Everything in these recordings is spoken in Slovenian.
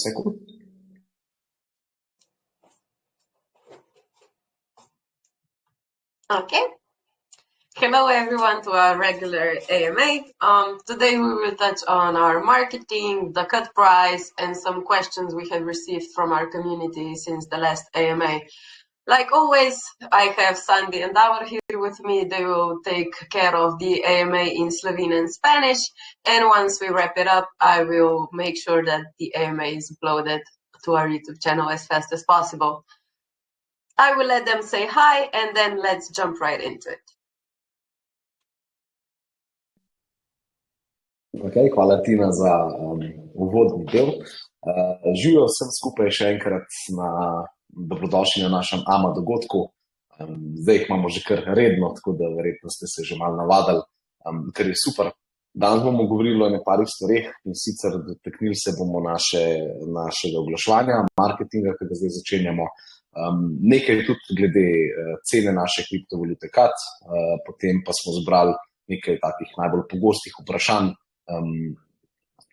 sekund. Okay. Hello everyone to our regular AMA. Today we will touch on our marketing, the cut price, and some questions we have received from our community since the last AMA. Like always, I have Sandy and Davor here with me. They will take care of the AMA in Slovene and Spanish. And once we wrap it up, I will make sure that the AMA is uploaded to our YouTube channel as fast as possible. I will let them say hi and then let's jump right into it. Okay, hvala Tina za uvodni del. Živijo vsem skupaj še enkrat dobrodošli na našem AMA dogodku. Zdaj jih imamo že kar redno, tako da verjetno ste se že malo navadili, kar je super. Danes bomo govorili o nekaj stvareh in sicer dotaknili se bomo našega oglaševanja, marketinga, ki ga zdaj začenjamo. Nekaj tudi glede cene naše kriptovalute CAD, potem pa smo zbrali nekaj takih najbolj pogostih vprašanj,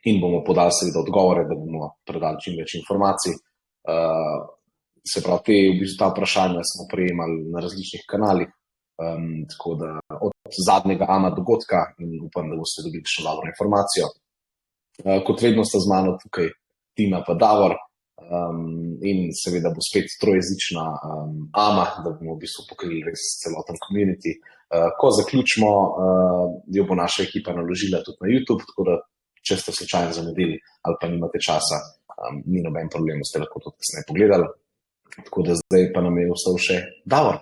in bomo podali seveda odgovore, da bomo predali čim več informacij. Se pravi, ta vprašanja smo prejemali na različnih kanalih, tako da od zadnjega AMA dogodka in upam, da boste dobili še dobro informacijo. Kot vedno sta z mano tukaj Tina pa Davor, in seveda bo spet trojezična AMA, da bomo v bistvu pokrili res celoten community. Ko zaključimo, jo bo naša ekipa naložila tudi na YouTube, tako da če ste slučajno zamudili ali pa nimate časa, ni noben problem, ste lahko tudi kasneje pogledali. Tako da zdaj pa nam je ostal še Davor.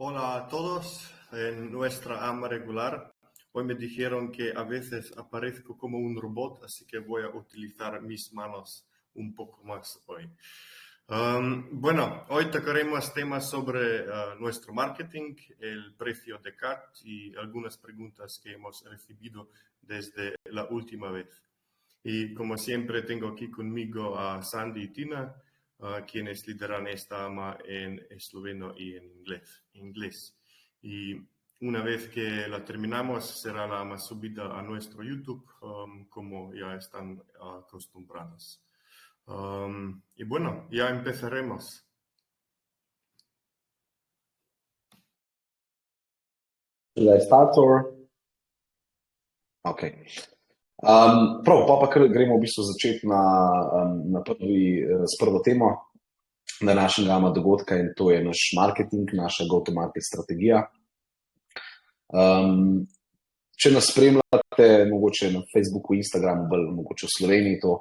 Hola a todos, en nuestra AMA regular. Hoy me dijeron que a veces aparezco como un robot, así que voy a utilizar mis manos un poco más hoy. Bueno, hoy tocaremos temas sobre nuestro marketing, el precio de CAD y algunas preguntas que hemos recibido desde la última vez. Y como siempre tengo aquí conmigo a Sandy y Tina, quienes lideran esta AMA en esloveno y en inglés. Y una vez que la terminamos, será la AMA subida a nuestro YouTube, como ya están acostumbrados. Y bueno, ya empezaremos. Should I start or? Ok. Prav, pa kar gremo v bistvu začeti s prvo temo današnjega AMA dogodka in to je naš marketing, naša go-to-market strategija. Če nas spremljate, mogoče na Facebooku, Instagramu, bolj mogoče v Sloveniji to,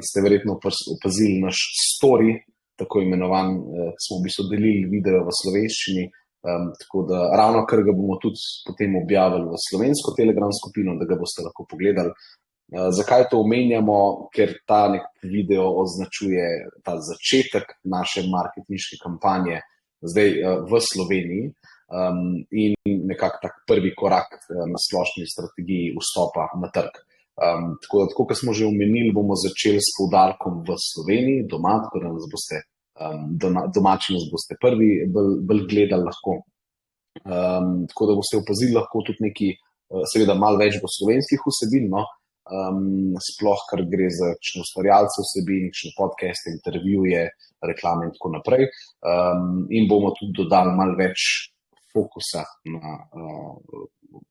ste verjetno opazili naš story, tako imenovan, smo v bistvu delili video v slovenščini, tako da ravno kar ga bomo tudi potem objavili v slovensko Telegram skupino, da ga boste lahko pogledali. Zakaj to omenjamo? Ker ta nek video označuje ta začetek naše marketinške kampanje zdaj v Sloveniji in nekako tak prvi korak na splošni strategiji vstopa na trg. Tako kot smo že omenili, bomo začeli s poudarkom v Sloveniji, doma, tako da nas boste, domači nas boste prvi bolj gledali lahko. Tako da boste opazili lahko tudi neki, seveda malo več bo slovenskih vsebin, no, sploh kar gre za kakšne ustvarjalce vsebin, kakšne podcaste, intervjuje, reklame in tako naprej. In bomo tudi dodali malo več fokusa na,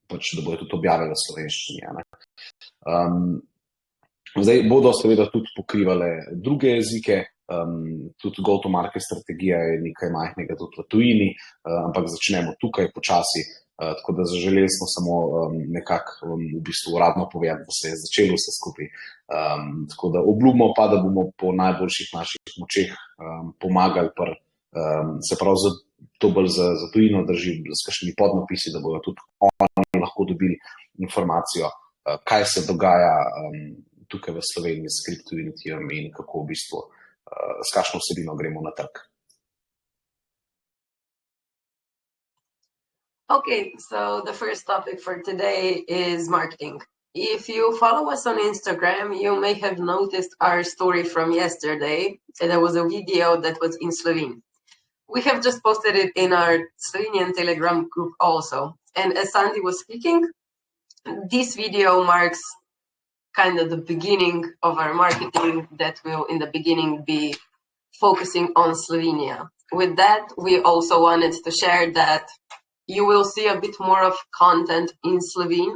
pač, da bodo tudi objavili v slovenščini. Zdaj bodo seveda tudi pokrivale druge jezike, tudi go-to-market strategija je nekaj majhnega tudi v tujini, ampak začnemo tukaj počasi, tako da zaželeli smo samo nekako v bistvu uradno povedati, da se je začelo vse skupaj. Tako da obljubimo pa, da bomo po najboljših naših močeh pomagali se pravi to bolj za tujino drži s kakšnimi podnapisi, da bodo tudi oni lahko dobili informacijo, kaj se dogaja tukaj v Sloveniji s kriptovalutami in kako v bistvu s kakšno vsebino gremo na trg. Okay, so the first topic for today is marketing. If you follow us on Instagram, you may have noticed our story from yesterday. There was a video that was in Slovene. We have just posted it in our Slovenian Telegram group also. And as Sandy was speaking, this video marks kind of the beginning of our marketing that will in the beginning be focusing on Slovenia. With that, we also wanted to share that you will see a bit more of content in Slovene.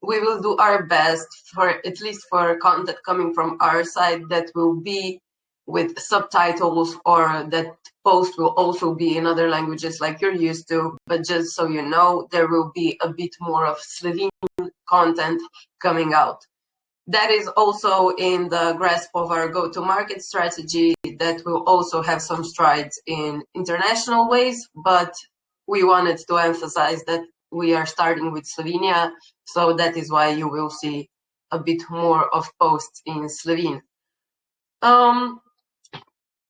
We will do our best for at least for content coming from our side that will be with subtitles, or that post will also be in other languages like you're used to. But just so you know, there will be a bit more of Slovenian content coming out. That is also in the grasp of our go-to-market strategy that will also have some strides in international ways, but we wanted to emphasize that we are starting with Slovenia, so that is why you will see a bit more of posts in Slovene.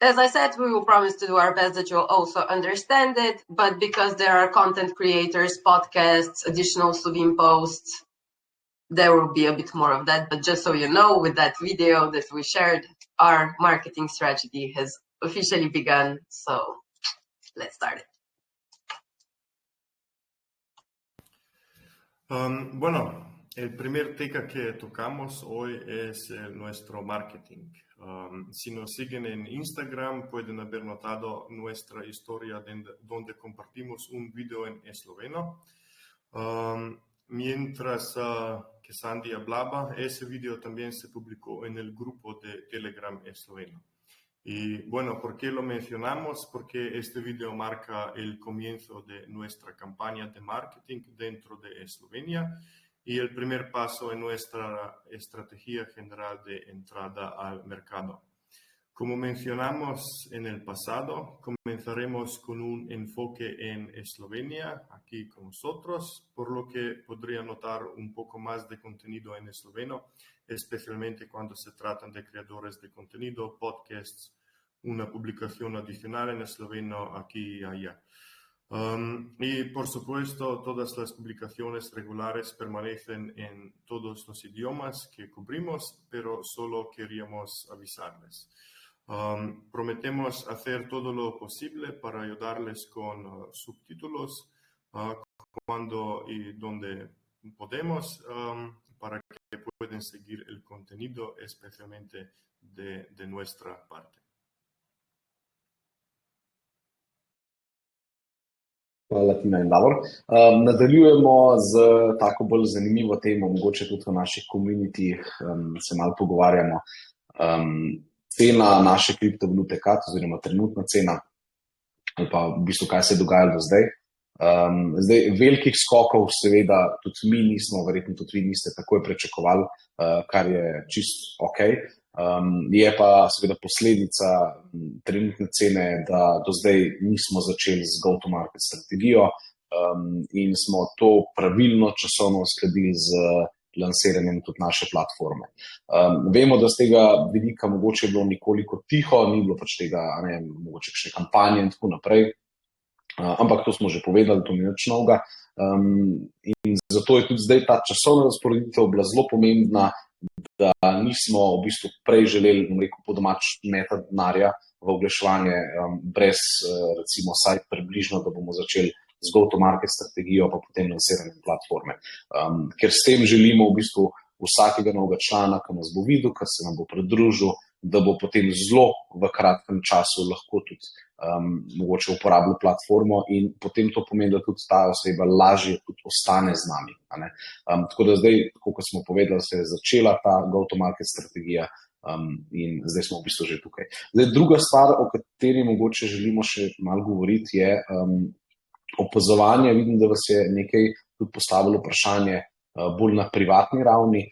As I said, we will promise to do our best that you'll also understand it, but because there are content creators, podcasts, additional Slovene posts, there will be a bit more of that. But just so you know, with that video that we shared, our marketing strategy has officially begun. So let's start it. Bueno, el primer tema que tocamos hoy es nuestro marketing. Si nos siguen en Instagram, pueden haber notado nuestra historia donde compartimos un video en esloveno. Mientras que Sandy hablaba, ese video también se publicó en el grupo de Telegram esloveno. Y bueno, ¿por qué lo mencionamos? Porque este video marca el comienzo de nuestra campaña de marketing dentro de Eslovenia y el primer paso en nuestra estrategia general de entrada al mercado. Como mencionamos en el pasado, comenzaremos con un enfoque en Eslovenia, aquí con nosotros, por lo que podría notar un poco más de contenido en esloveno, especialmente cuando se tratan de creadores de contenido, podcasts, una publicación adicional en esloveno aquí y allá. Y por supuesto, todas las publicaciones regulares permanecen en todos los idiomas que cubrimos, pero solo queríamos avisarles. Prometemos hacer todo lo posible para ayudarles con subtítulos cuando y donde podemos, para que puedan seguir el contenido, especialmente de nuestra parte. Hvala, Tina in Davor. Nadaljujemo z tako bolj zanimivo temo, mogoče tudi v naših komunitijih se malo pogovarjamo. Cena naše kriptovalute CAT, oziroma trenutna cena, ali pa v bistvu kaj se je dogajalo do zdaj. Zdaj, velikih skokov seveda tudi mi nismo, verjetno tudi vi niste takoj pričakovali, kar je čist ok. Je pa seveda posledica trenutne cene, da do zdaj nismo začeli z go-to-market strategijo in smo to pravilno časovno uskladili z lansiranjem tudi naše platforme. Vemo, da z tega vidika mogoče je bilo nekoliko tiho, ni bilo pač tega, mogoče kakšne kampanje in tako naprej, ampak to smo že povedali, to ni nič novega. In zato je tudi zdaj ta časovna razporeditev bila zelo pomembna, da nismo v bistvu prej želeli, po domač, metati denarja v oglaševanje brez, recimo, vsaj približno, da bomo začeli z go-to-market strategijo, pa potem lansiranjem platforme. Ker s tem želimo v bistvu vsakega novega člana, ki nas bo videl, ki se nam bo pridružil, da bo potem zelo v kratkem času lahko tudi mogoče uporabljal platformo in potem to pomeni, da tudi ta oseba lažje tudi ostane z nami. Tako da zdaj, kot smo povedali, se je začela ta go-to-market strategija in zdaj smo v bistvu že tukaj. Zdaj, druga stvar, o kateri mogoče želimo še malo govoriti, je opazovanje. Vidim, da vas je nekaj tudi postavilo vprašanje bolj na privatni ravni,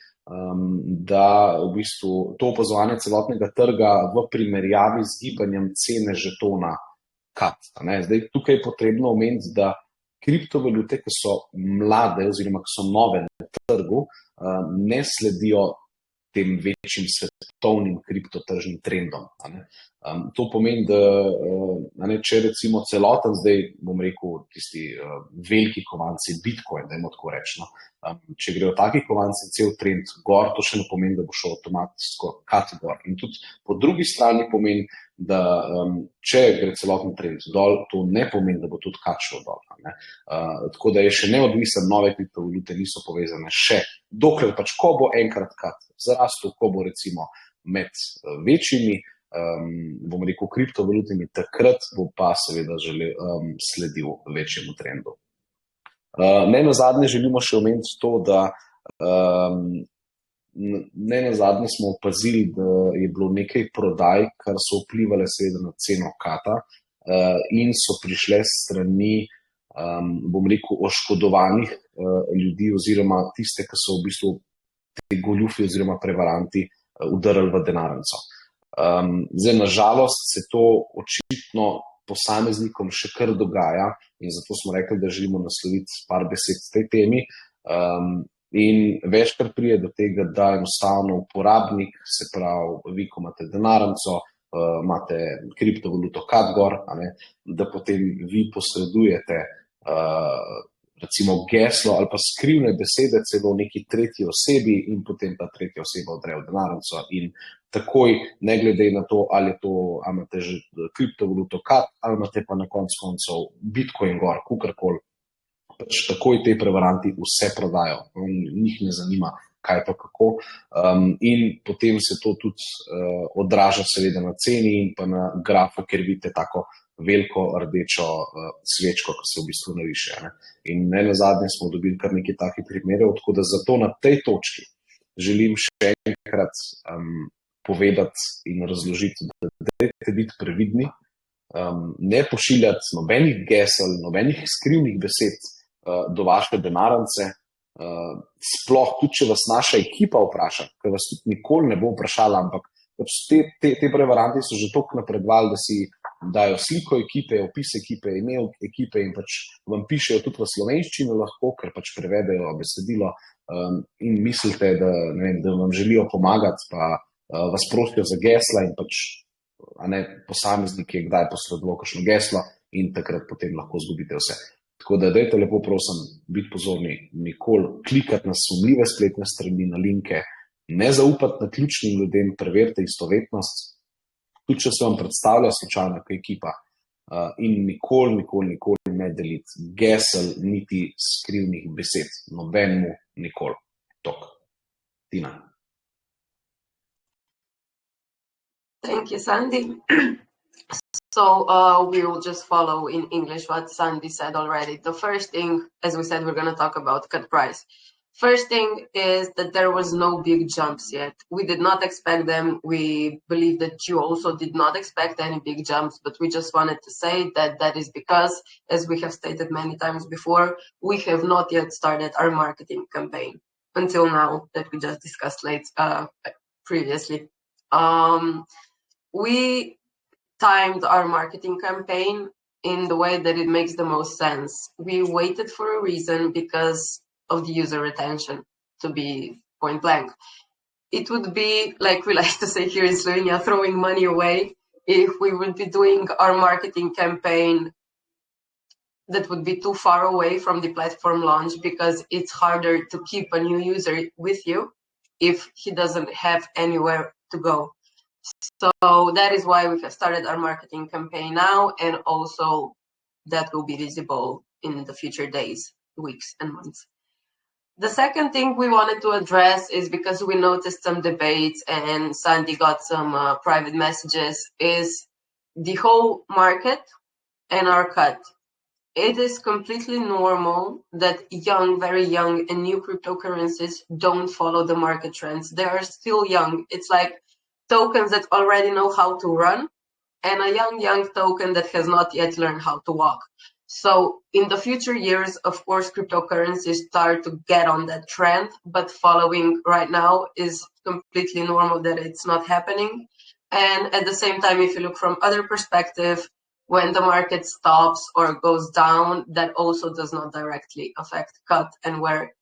da v bistvu to opazovanje celotnega trga v primerjavi z gibanjem cene žetona CAT. Zdaj, tukaj je potrebno omeniti, da kriptovalute, ki so mlade oziroma ki so nove na trgu, ne sledijo tem večjim svetovnim kriptotržnim trendom. To pomeni, da če recimo celoten, zdaj bom rekel, tisti veliki kovanci, Bitcoin, dajmo tako reči, no, če grejo taki kovanci cel trend gor, to še ne pomeni, da bo šel avtomatsko cut gor. In tudi po drugi strani pomeni, da če gre celoten trend dol, to ne pomeni, da bo tudi cut šel dol. Tako da je še neodvisen, nove kriptovalute niso povezane še, dokler pač, ko bo enkrat cut zrastel, ko bo recimo med večjimi, bom rekel, kriptovalutami, takrat bo pa seveda sledil večjemu trendu. Ne nazadnje želimo še omeniti to, da ne nazadnje smo opazili, da je bilo nekaj prodaj, kar so vplivali seveda na ceno kata in so prišle strani, bom rekel, oškodovanih ljudi oziroma tiste, ki so v bistvu te goljufi oziroma prevaranti udarili v denarnico. Zdaj, nažalost, se to očitno posameznikom še kar dogaja in zato smo rekli, da želimo nasloviti par besed s tej temi. In večkrat pride do tega, da enostavno uporabnik, se pravi, vi, ko imate denarnico, imate kriptovaluto Katgor, da potem vi posredujete recimo geslo ali pa skrivne besede celo neki tretji osebi in potem ta tretja oseba odre v denarnico in takoj, ne glede na to, ali imate že kriptovaluto Kat, ali imate pa na koncu koncev Bitcoin gor, kukorkoli, pač takoj te prevaranti vse prodajo. Njih ne zanima, kaj pa kako. In potem se to tudi odraža seveda na ceni in pa na grafu, ker vidite tako veliko rdečo svečko, ki se v bistvu nariše. In ne nazadnje smo dobili kar nekaj takih primerov, tako da zato na tej točki želim še enkrat povedati in razložiti, da dajte biti previdni, ne pošiljati nobenih gesel, nobenih skrivnih besed do vaše denarnice, sploh tudi, če vas naša ekipa vpraša, ker vas tudi nikoli ne bo vprašala, ampak te prevaranti so že toliko napredovali, da si dajo sliko ekipe, opis ekipe, ime ekipe in pač vam pišejo tudi v slovenščino lahko, ker pač prevedejo besedilo in mislite, da vam želijo pomagati, pa vas prosijo za gesla in pač posameznik je kdaj posredoval kakšno geslo in takrat potem lahko izgubite vse. Tako da dajte lepo prosim biti pozorni, nikoli klikati na sumljive spletne strani, na linke, ne zaupati na ključnim ljudem, preverite istovetnost, tudi če se vam predstavlja slučajno kaj ekipa in nikoli ne deliti gesel, niti skrivnih besed, nobenemu nikoli. Tok. Tina. Thank you, Sandy. So we will just follow in English what Sandy said already. The first thing, as we said, we're going to talk about cut price. First thing is that there was no big jumps yet. We did not expect them. We believe that you also did not expect any big jumps, but we just wanted to say that that is because, as we have stated many times before, we have not yet started our marketing campaign until now that we just discussed previously. We timed our marketing campaign in the way that it makes the most sense. We waited for a reason because of the user retention, to be point blank. It would be, like we like to say here in Slovenia, throwing money away if we would be doing our marketing campaign that would be too far away from the platform launch, because it's harder to keep a new user with you if he doesn't have anywhere to go. So that is why we have started our marketing campaign now, and also that will be visible in the future days, weeks, and months. The second thing we wanted to address is, because we noticed some debates and Sandy got some private messages, is the whole market and our cut. It is completely normal that young, very young and new cryptocurrencies don't follow the market trends. They are still young. It's like tokens that already know how to run and a young token that has not yet learned how to walk. So in the future years, of course, cryptocurrencies start to get on that trend, but following right now is completely normal that it's not happening. And at the same time, if you look from other perspective, when the market stops or goes down, that also does not directly affect cut and where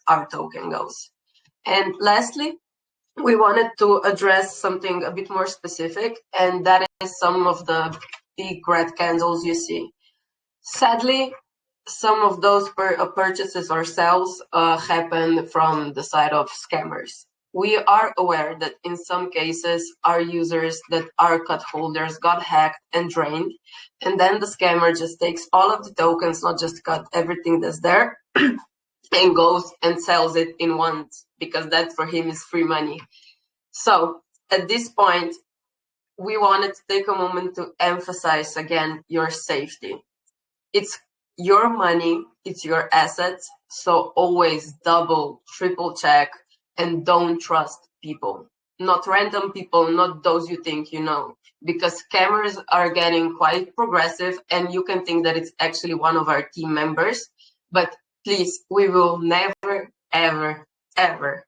our token goes. And lastly, we wanted to address something a bit more specific, and that some of the big red candles you see. Sadly, some of those purchases or sales happen from the side of scammers. We are aware that in some cases, our users that are cut holders got hacked and drained, and then the scammer just takes all of the tokens, not just cut, everything that's there, and goes and sells it in once, because that for him is free money. So at this point, we wanted to take a moment to emphasize again your safety. It's your money, it's your assets, so always double, triple check, and don't trust people. Not random people, not those you think you know, because scammers are getting quite progressive, and you can think that it's actually one of our team members, but please, we will never, ever, ever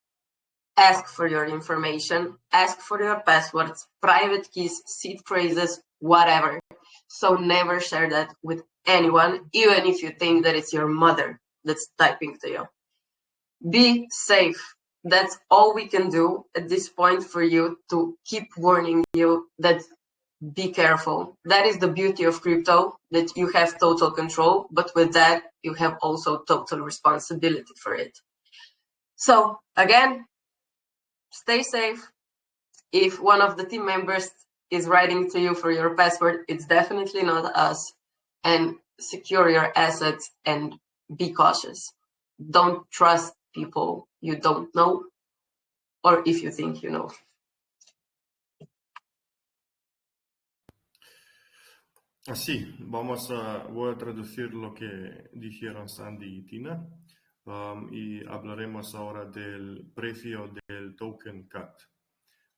ask for your information, ask for your passwords, private keys, seed phrases, whatever. So never share that with anyone, even if you think that it's your mother that's typing to you. Be safe. That's all we can do at this point for you, to keep warning you that be careful. That is the beauty of crypto, that you have total control, but with that, you have also total responsibility for it. So again, stay safe. If one of the team members is writing to you for your password, it's definitely not us. And secure your assets and be cautious. Don't trust people you don't know, or if you think you know. Sí, voy a traducir lo que dijeron Sandy y Tina, y hablaremos ahora del precio del token CAT.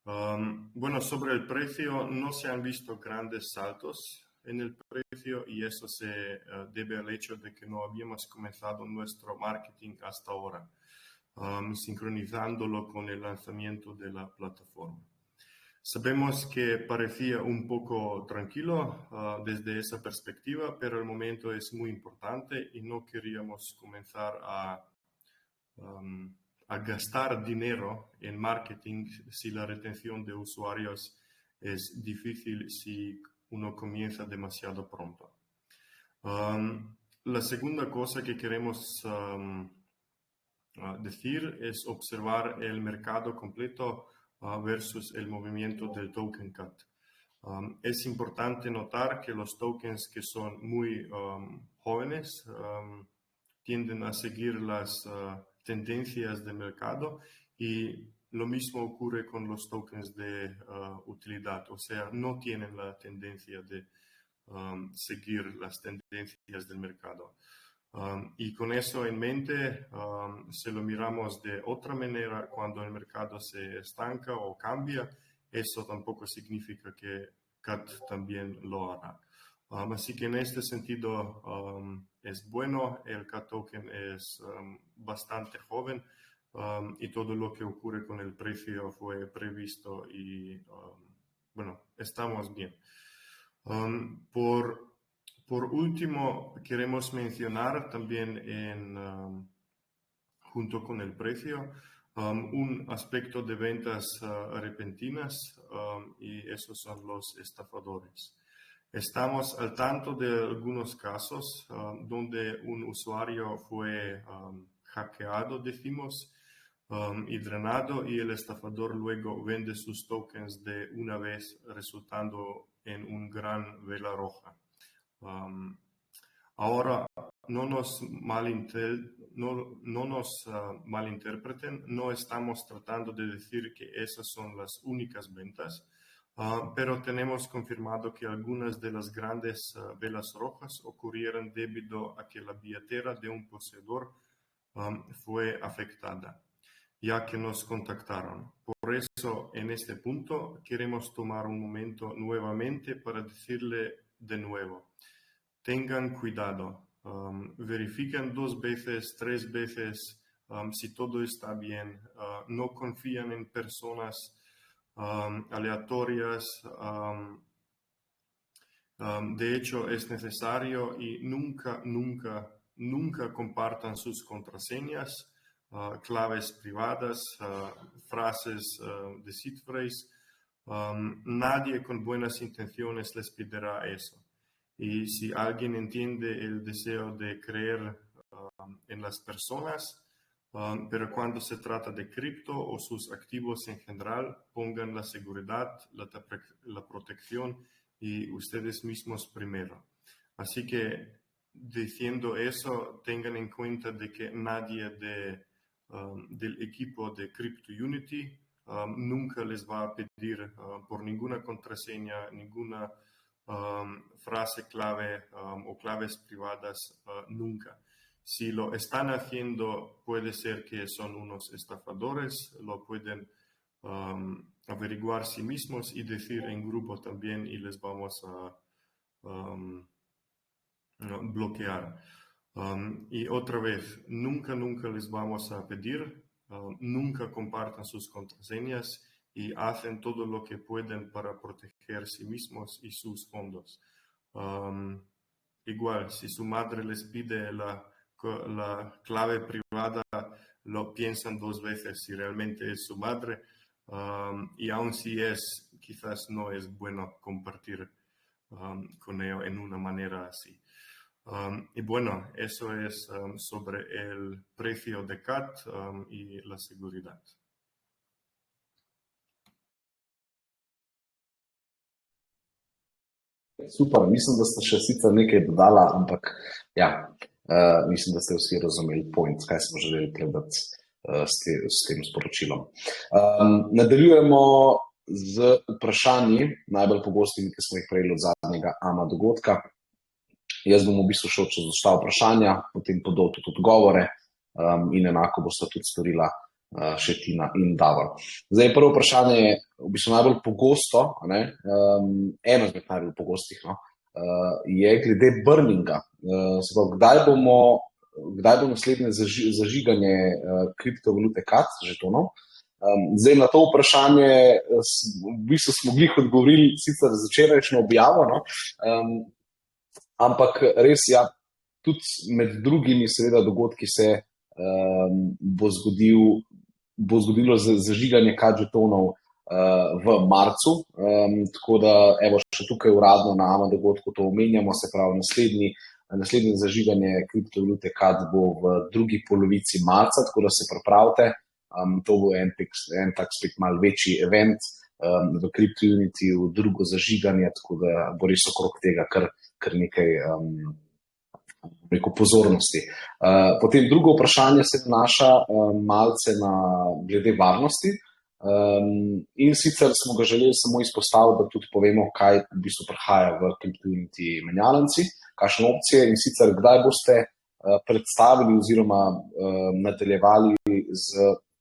Bueno, sobre el precio no se han visto grandes saltos en el precio, y eso se debe al hecho de que no habíamos comenzado nuestro marketing hasta ahora, sincronizándolo con el lanzamiento de la plataforma. Sabemos que parecía un poco tranquilo desde esa perspectiva, pero el momento es muy importante y no queríamos comenzar a gastar dinero en marketing si la retención de usuarios es difícil, si uno comienza demasiado pronto. La segunda cosa que queremos decir es observar el mercado completo versus el movimiento del token CAT. Es importante notar que los tokens que son muy jóvenes tienden a seguir las tendencias de mercado, y lo mismo ocurre con los tokens de utilidad, o sea, no tienen la tendencia de seguir las tendencias del mercado. Y con eso en mente, si lo miramos de otra manera, cuando el mercado se estanca o cambia, eso tampoco significa que CAT también lo hará. Así que en este sentido es bueno, el CAT token es bastante joven, y todo lo que ocurre con el precio fue previsto, y bueno, estamos bien. Por último, queremos mencionar también junto con el precio un aspecto de ventas repentinas, y esos son los estafadores. Estamos al tanto de algunos casos donde un usuario fue hackeado, decimos, y drenado, y el estafador luego vende sus tokens de una vez, resultando en un gran vela roja. Ahora, no nos malinterpreten, no estamos tratando de decir que esas son las únicas ventas, pero tenemos confirmado que algunas de las grandes velas rojas ocurrieron debido a que la billetera de un poseedor fue afectada, ya que nos contactaron. Por eso, en este punto, queremos tomar un momento nuevamente para decirle de nuevo: tengan cuidado, verifiquen 2 veces, 3 veces si todo está bien, no confían en personas aleatorias. De hecho, es necesario, y nunca compartan sus contraseñas, claves privadas, frases de seed phrase, Nadie con buenas intenciones les pedirá eso. Y si alguien entiende el deseo de creer en las personas, pero cuando se trata de cripto o sus activos en general, pongan la seguridad, la protección y ustedes mismos primero. Así que, diciendo eso, tengan en cuenta de que nadie del equipo de CryptoUnity nunca les va a pedir por ninguna contraseña, ninguna frase clave o claves privadas, nunca. Si lo están haciendo, puede ser que son unos estafadores, lo pueden averiguar sí mismos y decir en grupo también y les vamos a bloquear. Y otra vez, nunca les vamos a pedir, nunca compartan sus contraseñas y hacen todo lo que pueden para proteger sí mismos y sus fondos. Igual, si su madre les pide la clave privada, lo piensan dos veces si realmente es su madre, y aun si es, quizás no es bueno compartir con ellos en una manera así. Y bueno, eso es sobre el precio de CAT y la seguridad. Super, mislim, da ste še sicer nekaj dodala, ampak ja, mislim, da ste vsi razumeli point, kaj smo želeli predati s tem sporočilom. Nadaljujemo z vprašanji, najbolj pogostimi, ki smo jih prejeli od zadnjega AMA dogodka. Jaz bom v bistvu šel čez vsa vprašanja, potem podal tudi odgovore in enako bosta tudi storila še Tina in Davor. Zdaj, prvo vprašanje je v bistvu najbolj pogosto, eno izmed najbolj pogostih, je glede burninga. Kdaj bo naslednje zažiganje kriptovalute CAT, žetonov? Zdaj, na to vprašanje v bistvu smo glih odgovorili sicer za včerajšnjo objavo, ampak res, ja, tudi med drugimi seveda dogodki se bo zgodilo zažiganje CAT žetonov v marcu, tako da evo še tukaj uradno na AMA dogodku to omenjamo, se pravi naslednje zažiganje kriptovalute CAT bo v drugi polovici marca, tako da se pripravite, to bo en tak spet malo večji event v CryptoUnity, v drugo zažiganje, tako da bo res okrog tega kar nekaj pozornosti. Potem drugo vprašanje se nanaša malce na glede varnosti in sicer smo ga želeli samo izpostaviti, da tudi povemo, kaj v bistvu prihaja v CryptoUnity menjalnici, kakšne opcije in sicer kdaj boste predstavili oziroma nadaljevali z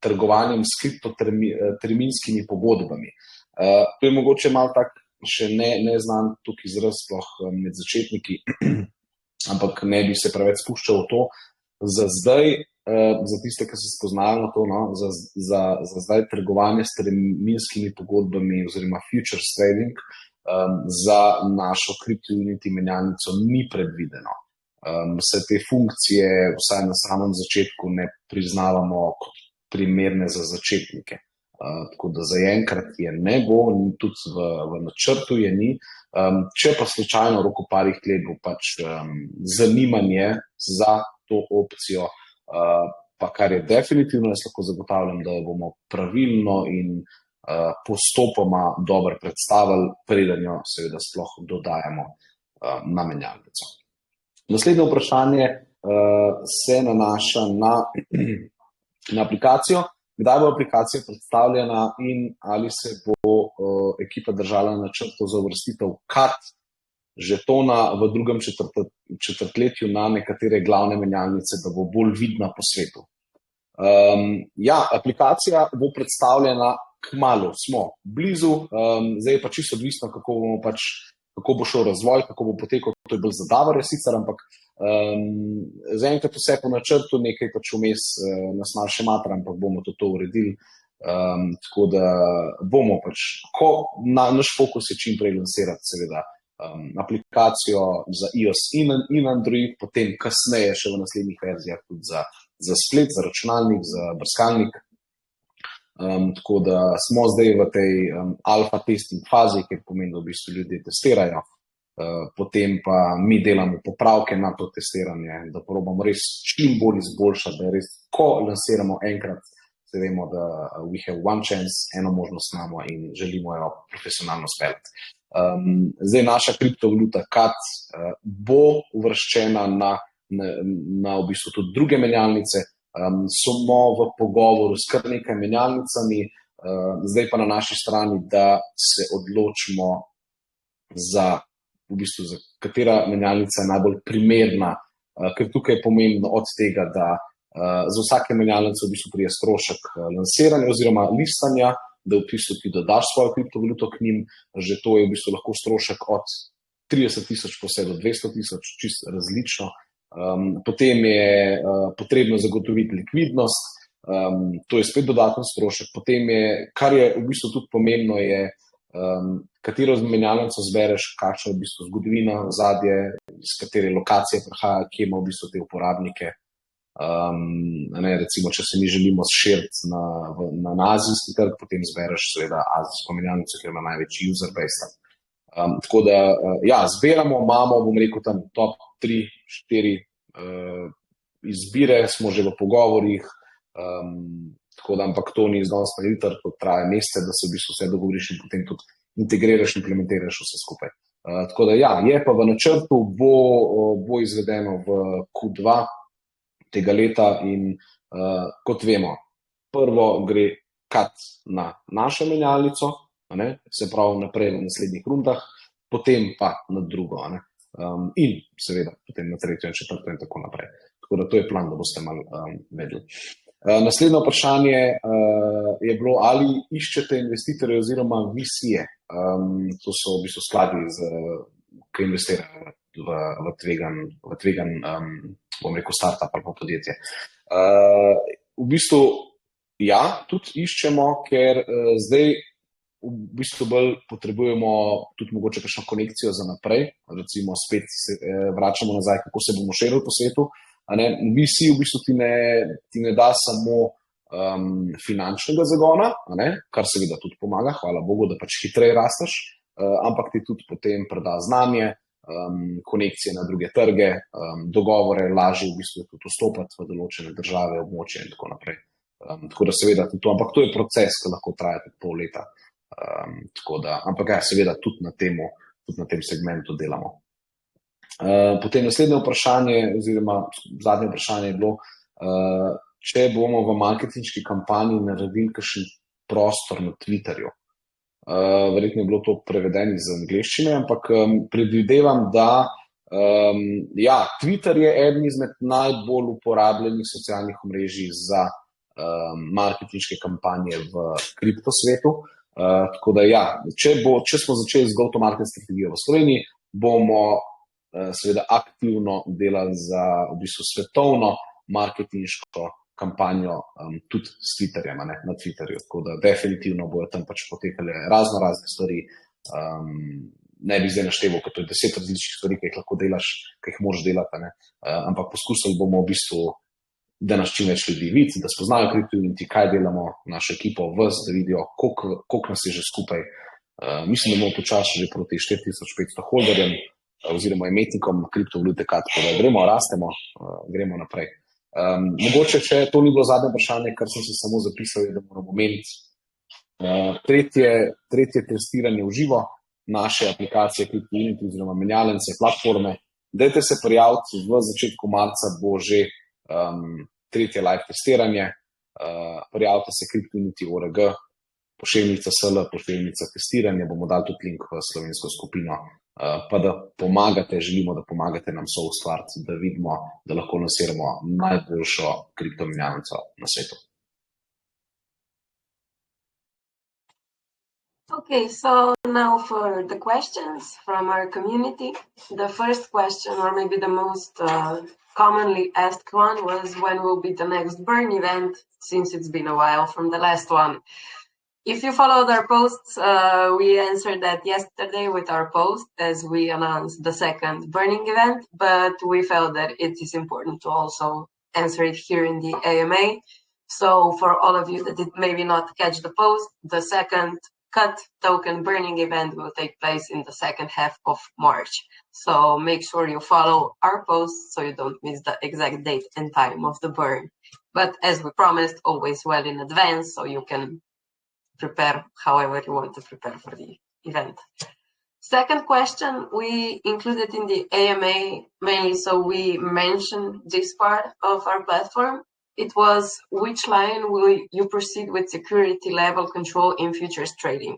trgovanjem s kriptoterminskimi pogodbami. To je mogoče malo tak še neznan tukaj izraz sploh med začetniki, ampak ne bi se preveč spuščal v to. Za zdaj, za tiste, ki se spoznajo na to, za zdaj trgovanje s terminskimi pogodbami oziroma futures trading za našo CryptoUnity menjalnico ni predvideno. Vse te funkcije, vsaj na samem začetku, ne priznavamo kot primerne za začetnike. Tako da zaenkrat je ne bo, tudi v načrtu je ni. Če pa slučajno v roku parih let bo pač zanimanje za to opcijo, pa kar je definitivno, jaz lahko zagotavljam, da bomo pravilno in postopoma dobro predstavili, preden jo seveda sploh dodajamo na menjalnico. Naslednje vprašanje se nanaša na aplikacijo. Kdaj bo aplikacija predstavljena in ali se bo ekipa držala načrtov za uvrstitev CAT žetona v drugem četrtletju na nekatere glavne menjalnice, da bo bolj vidna po svetu. Ja, aplikacija bo predstavljena kmalu, smo blizu, zdaj je pa čisto odvisno, kako bo šel razvoj, kako bo potekal, to je bolj za Davorja sicer, ampak zaenkrat vse po načrtu, nekaj pač vmes nas malo še matra, ampak bomo to uredili, tako da bomo pač, naš fokus je čim prej lansirati seveda aplikacijo za iOS in Android, potem kasneje še v naslednjih verzijah tudi za splet, za računalnik, za brskalnik. Tako da smo zdaj v tej alfa testing fazi, kjer pomeni, da v bistvu ljudje testirajo, potem pa mi delamo popravke na to testiranje, da probamo res čim bolj izboljšati, da res, ko lansiramo enkrat, se vemo, da we have one chance, eno možnost imamo in želimo jo profesionalno speljati. Zdaj naša kriptovaluta CAT bo uvrščena na v bistvu tudi druge menjalnice. Smo v pogovoru s kar nekaj menjalnicami, zdaj pa na naši strani, da se odločimo za katera menjalnica je najbolj primerna, ker tukaj je pomembno od tega, da za vsake menjalnice v bistvu prije strošek lansiranja oziroma listanja, da v bistvu ti dodaš svojo kriptovaluto k njim, že to je v bistvu lahko strošek od 30,000 pa vse do 200,000, čisto različno. Potem je potrebno zagotoviti likvidnost, to je spet dodaten strošek. Potem je, kar je v bistvu tudi pomembno, je katero menjalnico zbereš, kakšna je v bistvu zgodovina, ozadje, iz katere lokacije prihaja, kje ima v bistvu te uporabnike. Recimo, če se mi želimo širiti na azijski trg, potem zbereš seveda azijsko menjalnico, kjer ima največji user base. Tako da, ja, zbiramo, imamo, bom rekel, tam top 3-4 izbire, smo že v pogovorih, tako da, ampak to ni znosno jutr, to traja mesece, da se v bistvu vse dogovoriš in potem tudi integriraš, implementiraš vse skupaj. Tako da, ja, je pa v načrtu, bo izvedeno v Q2 tega leta in kot vemo, prvo gre CAT na našo menjalnico, se pravi naprej v naslednjih rundah, potem pa na drugo, in seveda potem na tretjo in četrto in tako naprej. Tako da to je plan, da boste malo vedeli. Naslednje vprašanje je bilo, ali iščete investitorje oziroma VC-je. To so v bistvu skladi, ki investirajo v tvegan, bom rekel, startup ali pa podjetje. V bistvu, ja, tudi iščemo, ker zdaj v bistvu bolj potrebujemo tudi mogoče kakšno konekcijo za naprej, recimo spet se vračamo nazaj, kako se bomo širili po svetu. VC v bistvu ti ne da samo finančnega zagona, kar seveda tudi pomaga, hvala Bogu, da pač hitreje rasteš, ampak ti tudi potem preda znanje, konekcije na druge trge, dogovore, lažje v bistvu tudi vstopati v določene države, območje in tako naprej. Tako da seveda tudi to, ampak to je proces, ki lahko traja tudi pol leta. Ampak ja, seveda tudi na tem segmentu delamo. Potem naslednje vprašanje, oziroma zadnje vprašanje je bilo, če bomo v marketinški kampanji naredili kakšen prostor na Twitterju. Verjetno je bilo to prevedeno iz angleščine, ampak predvidevam, da ja, Twitter je eden izmed najbolj uporabljenih socialnih omrežij za marketinške kampanje v kriptosvetu. Tako da ja, če smo začeli z go-to-market strategijo v Sloveniji, bomo seveda aktivno delali za v bistvu svetovno marketinško kampanjo tudi s Twitterjem, na Twitterju. Tako da definitivno bojo tam pač potekale razne stvari. Ne bi zdaj našteval, ker to je 10 različnih stvari, ki jih lahko delaš, ki jih moraš delati, ampak poskusili bomo v bistvu, da nas čim več ljudi vidi, da spoznajo kriptounity, kaj delamo, našo ekipo, vas, da vidijo, koliko nas je že skupaj. Mislim, da bomo počasi že proti 4500 holderjem oziroma imetnikom kriptovalute CAT, tako da gremo, rastemo, gremo naprej. Mogoče, če to ni bilo zadnje vprašanje, kar sem si samo zapisal, je, da moramo omeniti tretje testiranje v živo, naše aplikacije kriptounity oziroma menjalnice, platforme. Dajte se prijaviti, v začetku marca bo že tretje live testiranje, prijavite se kriptounity.org, pošiljnica SL, pošiljnica testiranje, bomo dali tudi link v slovensko skupino, pa da pomagate, želimo, da pomagate nam soustvariti, da vidimo, da lahko lansiramo najboljšo kriptomenjalnico na svetu. Okay, so now for the questions from our community. The first question, or maybe the most commonly asked one, was when will be the next Burn event, since it's been a while from the last one. If you followed our posts, we answered that yesterday with our post as we announced the second burning event, but we felt that it is important to also answer it here in the AMA. So for all of you that did maybe not catch the post, the second cut token burning event will take place in the second half of March. So make sure you follow our posts so you don't miss the exact date and time of the burn. But as we promised, always well in advance, so you can prepare however you want to prepare for the event. Second question we included in the AMA mainly so we mentioned this part of our platform. It was, which line will you proceed with security level control in futures trading?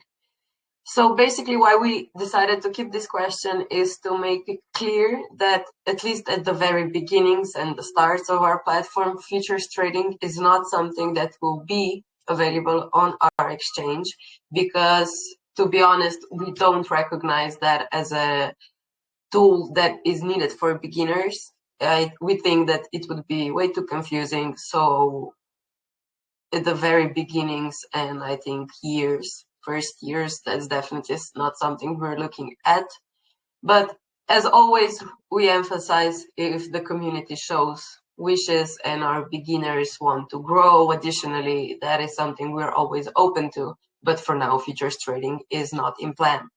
So basically why we decided to keep this question is to make it clear that at least at the very beginnings and the starts of our platform, futures trading is not something that will be available on our exchange, because to be honest, we don't recognize that as a tool that is needed for beginners. We think that it would be way too confusing. So at the very beginnings, and I think first years, that's definitely not something we're looking at. But as always, we emphasize if the community shows wishes and our beginners want to grow additionally, that is something we're always open to. But for now, futures trading is not in plan.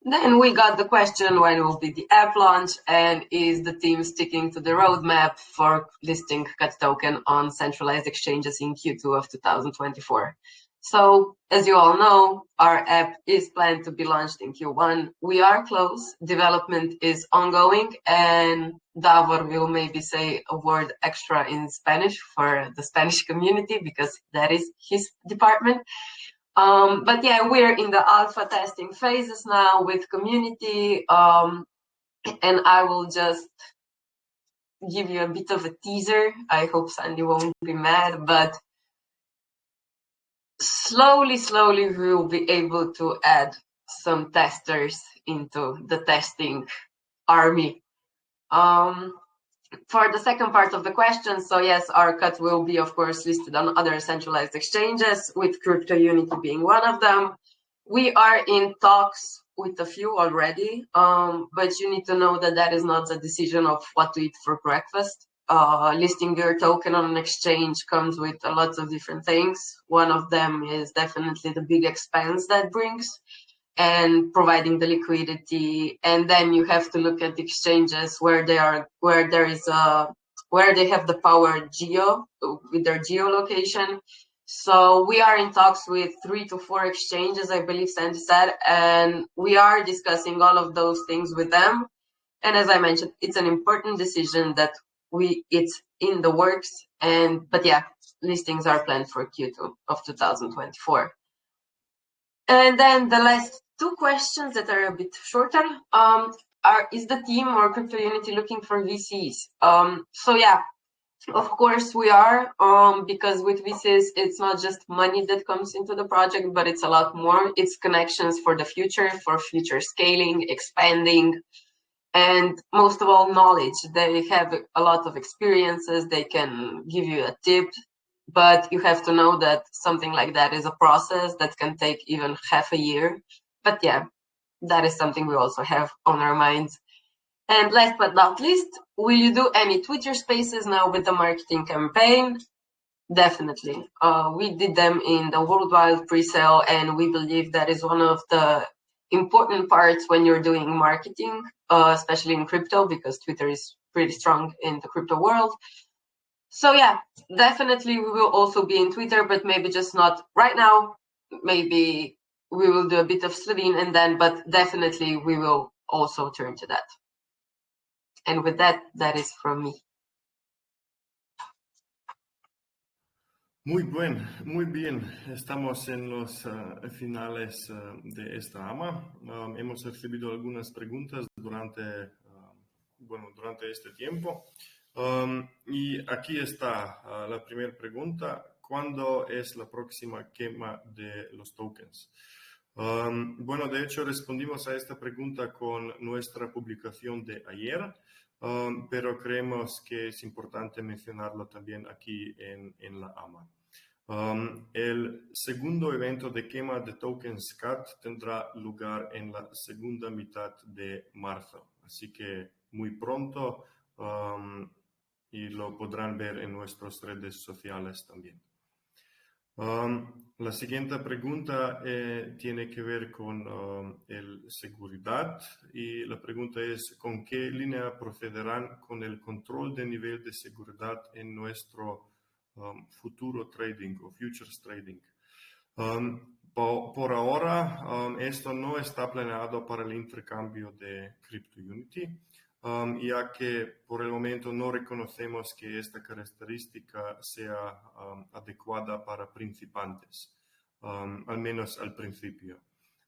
Then we got the question, when will be the app launch, and is the team sticking to the roadmap for listing CUT token on centralized exchanges in Q2 of 2024? So as you all know, our app is planned to be launched in Q1. We are close, development is ongoing, and Davor will maybe say a word extra in Spanish for the Spanish community because that is his department. But yeah, we're in the alpha testing phases now with community, and I will just give you a bit of a teaser. I hope Sandy won't be mad, but slowly we will be able to add some testers into the testing army. For the second part of the question, so yes, our CUT will be, of course, listed on other centralized exchanges, with Crypto Unity being one of them. We are in talks with a few already, but you need to know that that is not the decision of what to eat for breakfast. Listing your token on an exchange comes with a lot of different things. One of them is definitely the big expense that brings, and providing the liquidity, and then you have to look at the exchanges where they have the power geo with their geolocation. So we are in talks with 3 to 4 exchanges, I believe Sandy said, and we are discussing all of those things with them. And as I mentioned, it's an important decision that it's in the works, but yeah, listings are planned for Q2 of 2024. And then the last 2 questions that are a bit shorter is the team or Crypto Unity looking for VCs? So yeah, of course we are, because with VCs, it's not just money that comes into the project, but it's a lot more. It's connections for the future, for future scaling, expanding, and most of all, knowledge. They have a lot of experiences. They can give you a tip, but you have to know that something like that is a process that can take even half a year. But yeah, that is something we also have on our minds. And last but not least, will you do any Twitter spaces now with the marketing campaign? Definitely. We did them in the worldwide pre-sale, and we believe that is one of the important parts when you're doing marketing, especially in crypto, because Twitter is pretty strong in the crypto world. So yeah, definitely we will also be in Twitter, but maybe just not right now. Maybe we will do a bit of Slovene and then, but definitely we will also turn to that. And with that, that is from me. Muy bien. Estamos en los finales de esta AMA. Hemos recibido algunas preguntas durante este tiempo. Y aquí está la primera pregunta. ¿Cuándo es la próxima quema de los tokens? Bueno, de hecho respondimos a esta pregunta con nuestra publicación de ayer, pero creemos que es importante mencionarlo también aquí en la AMA. El segundo evento de quema de tokens CUT tendrá lugar en la segunda mitad de marzo, así que muy pronto y lo podrán ver en nuestras redes sociales también. La siguiente pregunta tiene que ver con el seguridad y la pregunta es ¿con qué línea procederán con el control de nivel de seguridad en nuestro futuro trading o futures trading? Por ahora, esto no está planeado para el intercambio de CryptoUnity, ya que por el momento no reconocemos que esta característica sea adecuada para principiantes, al menos al principio.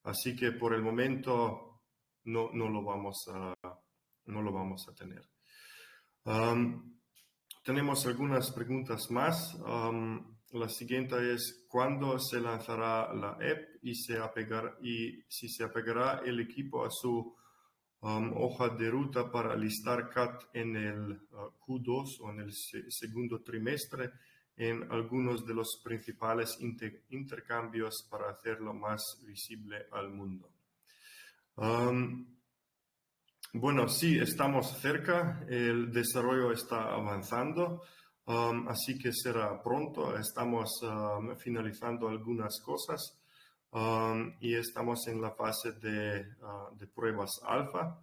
Así que por el momento no lo vamos a tener. Tenemos algunas preguntas más. La siguiente es, ¿cuándo se lanzará la app y si se apegará el equipo a su hoja de ruta para listar CAT en el Q2 o en el segundo trimestre en algunos de los principales intercambios para hacerlo más visible al mundo? Bueno, sí, estamos cerca, el desarrollo está avanzando, así que será pronto. Estamos finalizando algunas cosas y estamos en la fase de pruebas alfa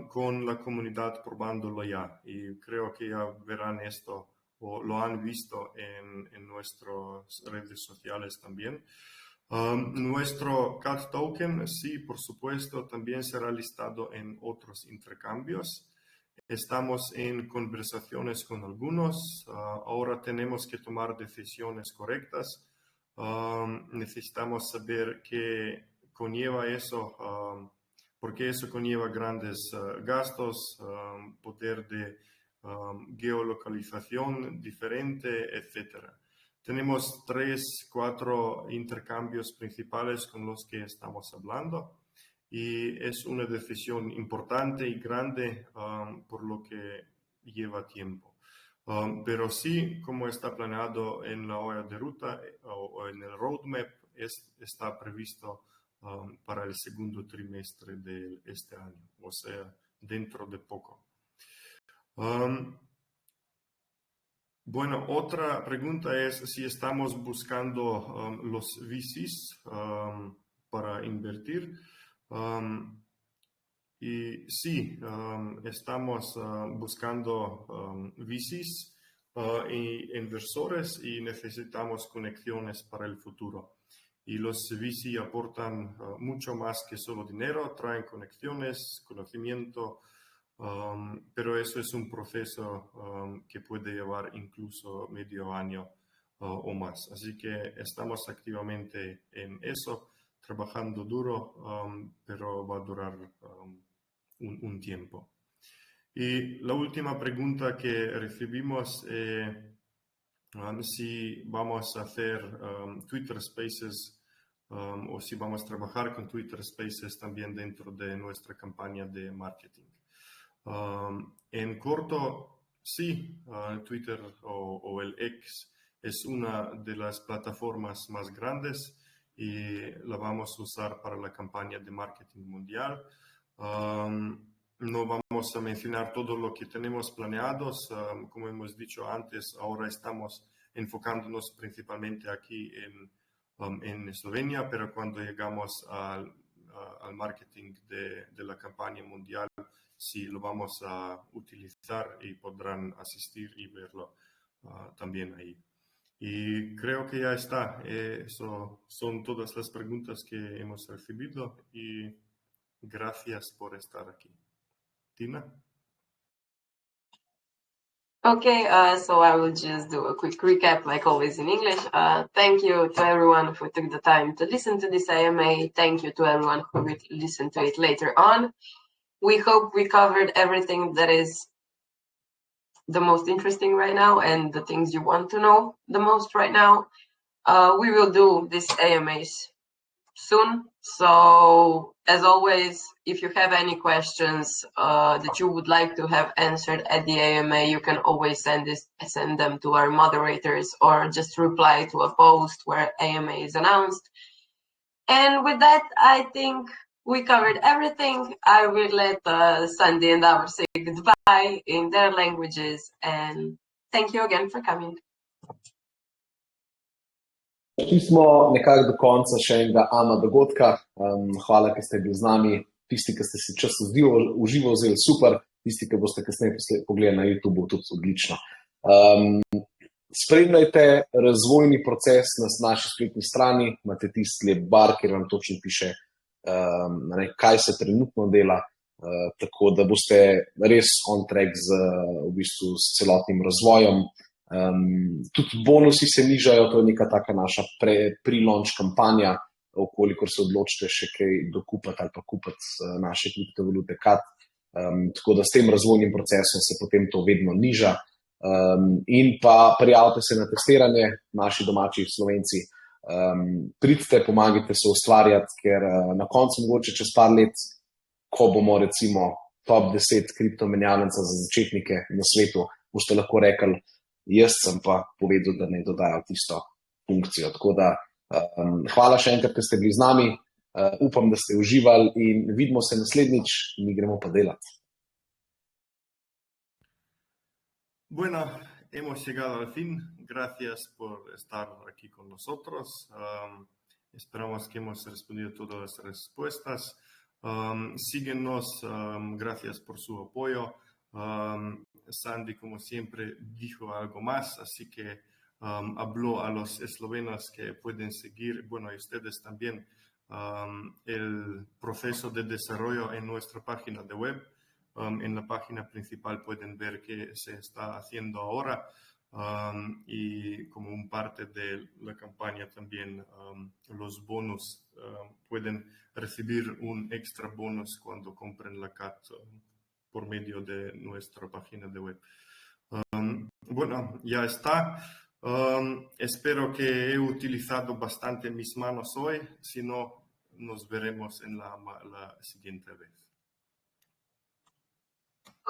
con la comunidad probándolo ya. Y creo que ya verán esto o lo han visto en nuestras redes sociales también. Nuestro CAT token, sí, por supuesto, también será listado en otros intercambios. Estamos en conversaciones con algunos. Ahora tenemos que tomar decisiones correctas. Necesitamos saber qué conlleva eso, porque eso conlleva grandes gastos, poder de geolocalización diferente, etcétera. Tenemos 3, 4 intercambios principales con los que estamos hablando y es una decisión importante y grande por lo que lleva tiempo. Pero sí, como está planeado en la hoja de ruta o en el roadmap, está previsto para el segundo trimestre de este año, o sea, dentro de poco. Bueno, otra pregunta es si estamos buscando los VCs para invertir. Y sí, estamos buscando VCs e inversores y necesitamos conexiones para el futuro. Y los VC aportan mucho más que solo dinero, traen conexiones, conocimiento, pero eso es un proceso que puede llevar incluso medio año o más. Así que estamos activamente en eso, trabajando duro, pero va a durar un tiempo. Y la última pregunta que recibimos es si vamos a hacer Twitter Spaces o si vamos a trabajar con Twitter Spaces también dentro de nuestra campaña de marketing. En corto, sí, Twitter o el X es una de las plataformas más grandes y la vamos a usar para la campaña de marketing mundial. No vamos a mencionar todo lo que tenemos planeados. Como hemos dicho antes, ahora estamos enfocándonos principalmente aquí en Eslovenia, pero cuando llegamos al marketing de la campaña mundial, sí lo vamos a utilizar y podrán asistir y verlo también ahí. Y creo que ya está. Eso son todas las preguntas que hemos recibido y gracias por estar aquí. Tina? Okay, so I will just do a quick recap, like always in English. Thank you to everyone who took the time to listen to this AMA. Thank you to everyone who will listen to it later on. We hope we covered everything that is the most interesting right now and the things you want to know the most right now. We will do these AMAs soon. So as always, if you have any questions that you would like to have answered at the AMA, you can always send them to our moderators or just reply to a post where AMA is announced. And with that, I think we covered everything. I will let Sandy and Davor say goodbye in their languages, and thank you again for coming. Prišli smo nekako do konca še enega AMA dogodka. Hvala, ker ste bili z nami. Tisti, ki ste si čas uživo vzeli, super. Tisti, ki boste kasneje pogledali na YouTube, tudi odlično. Spremljajte razvojni proces na naši spletni strani. Imate tisti lep bar, kjer vam točno piše, kaj se trenutno dela, tako da boste res on track s celotnim razvojem. Tudi bonusi se nižajo, to je neka taka naša pre-launch kampanja, okolikor se odločite še kaj dokupati ali pa kupiti naše kriptovalute CAD. Tako da s tem razvojnim procesom se potem to vedno niža. In pa prijavite se na testiranje, naši domači Slovenci. Pridite, pomagajte se ustvarjati, ker na koncu mogoče čez par let, ko bomo recimo top 10 kriptomenjalnica za začetnike na svetu, boste lahko rekli, jaz sem pa povedal, da ne dodajo tisto funkcijo. Tako da hvala še enkrat, ker ste bili z nami. Upam, da ste uživali in vidimo se naslednjič, mi gremo pa delati. Bueno, hemos llegado al fin. Gracias por estar aquí con nosotros. Esperamos que hemos respondido todas las respuestas. Síguenos, gracias por su apoyo. Sandy, como siempre, dijo algo más, así que habló a los eslovenos que pueden seguir, bueno, y ustedes también, el proceso de desarrollo en nuestra página de web. En la página principal pueden ver qué se está haciendo ahora y como un parte de la campaña también los bonos pueden recibir un extra bonus cuando compren la CAD por medio de nuestra página de web. Bueno, ya está. Espero que he utilizado bastante mis manos hoy. Si no, nos veremos en la siguiente vez.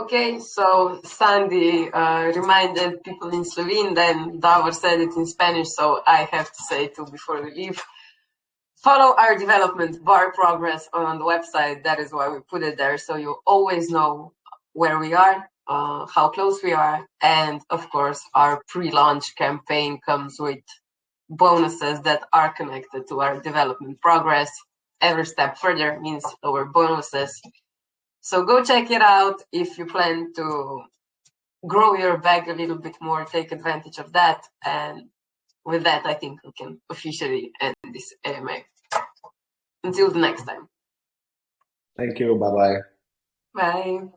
Okay, so Sandy reminded people in Slovene, then Davor said it in Spanish, so I have to say it too before we leave. Follow our development bar progress on the website. That is why we put it there, so you always know where we are, how close we are, and of course our pre-launch campaign comes with bonuses that are connected to our development progress. Every step further means lower bonuses. So go check it out if you plan to grow your bag a little bit more, take advantage of that. And with that, I think we can officially end this AMA. Until the next time. Thank you. Bye-bye. Bye.